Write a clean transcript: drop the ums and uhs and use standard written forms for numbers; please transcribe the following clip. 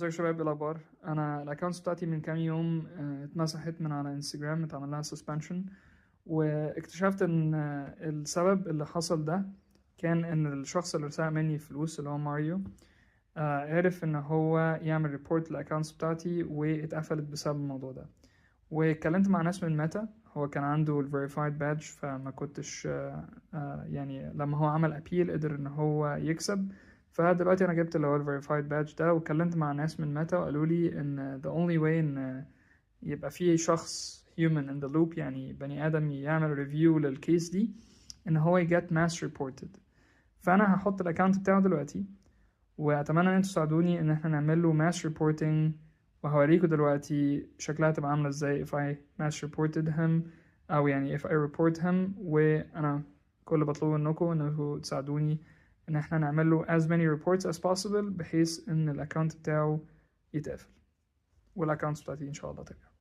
ازيك يا شباب، ايه الاخبار؟ انا الاكونت بتاعتي من كام يوم اتمسحت من على انستجرام، اتعمل لها سسبنشن. واكتشفت ان السبب اللي حصل ده كان ان الشخص اللي سرق مني فلوس اللي هو ماريو عرف ان هو يعمل ريبورت للاكونت بتاعتي واتقفلت بسبب الموضوع ده. واتكلمت مع ناس من ميتا، هو كان عنده الفيريفايد بادج فما كنتش يعني لما هو عمل ابيل قدر ان هو يكسب. فدلوقتي انا جبت اللي هو الفيريفايد بادج ده، واتكلمت مع ناس من ميتا وقالوا لي ان the only way ان يبقى في شخص human in the loop، يعني بني ادم يعمل ريفيو للكيس دي، ان هو يجت ماس ريبورتد. فانا هحط الاكونت بتاعه دلوقتي، واتمنى ان انتوا تساعدوني ان احنا نعمل له ماس ريبورتنج، وهوريكم دلوقتي شكلها تبقى عامله ازاي if I mass reported him، او يعني if I report him. وانا كل اللي بطلبه منكم انكم تساعدوني ان احنا نعمل له as many reports as possible بحيث ان الاكونت بتاعه يتقفل، والاكونت بتاعتي ان شاء الله ترجع.